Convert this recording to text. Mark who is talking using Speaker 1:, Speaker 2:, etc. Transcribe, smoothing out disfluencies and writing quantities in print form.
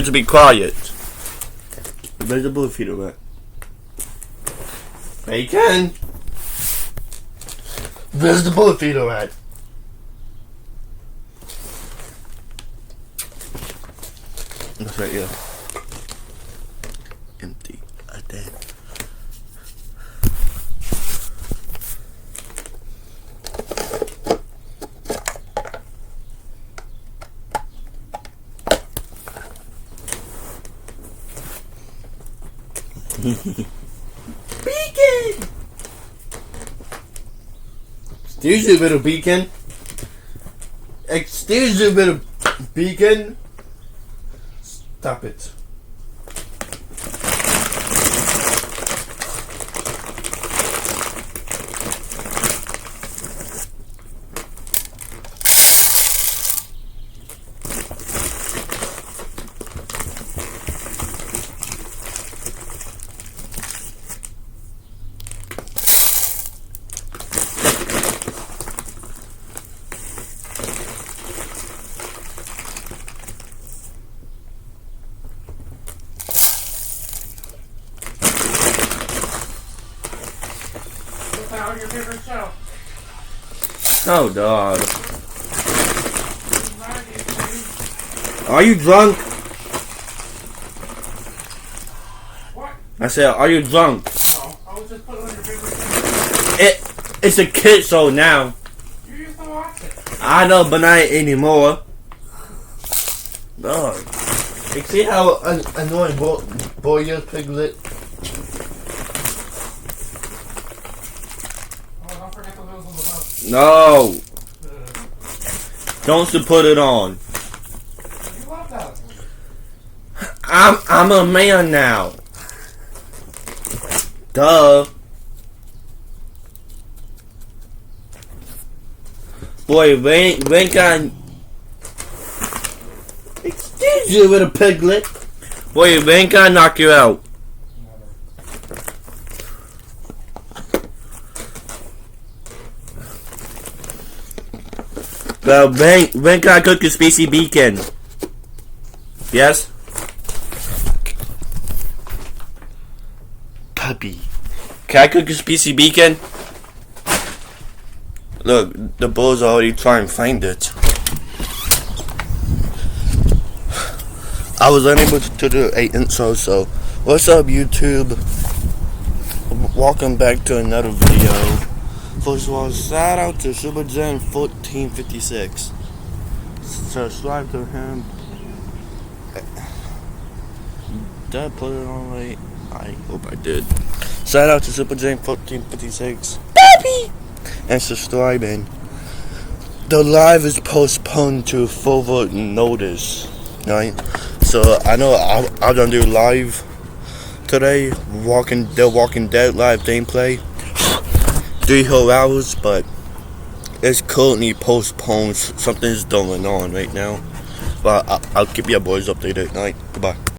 Speaker 1: to be quiet. Where's the blue feeder at? Bacon! Where's the bullet feeder at? That's right here. Empty. I did. Beacon! Excuse you, little beacon. Excuse you, little beacon. Stop it.
Speaker 2: Your favorite show?
Speaker 1: Oh, dog. Are you drunk?
Speaker 2: What?
Speaker 1: I said, are you drunk?
Speaker 2: No, I was just putting on your favorite show.
Speaker 1: It's a kid show now.
Speaker 2: You used to watch it.
Speaker 1: I know, but not anymore. Dog. You see how annoying boy is, Piglet? No. Don't you put it on.
Speaker 2: You love that.
Speaker 1: I'm a man now. Duh. Boy, when can excuse you, little piglet. Boy, when can I knock you out? Well, when can I cook your spicy beacon? Yes? Puppy. Can I cook your spicy beacon? Look, the bull's already trying to find it. I was unable to do an intro, so what's up, YouTube? Welcome back to another video. First of all, shout out to Super Gen 1456. Subscribe to him. Did I put it on right? I hope I did. Shout out to Super Gen 1456. Baby! And subscribing. The live is postponed to further notice. Right? So I know I'm gonna do live today. The Walking Dead live gameplay. 3 whole hours, but it's currently postponed. Something's going on right now, but I'll keep you boys updated. Alright, goodbye.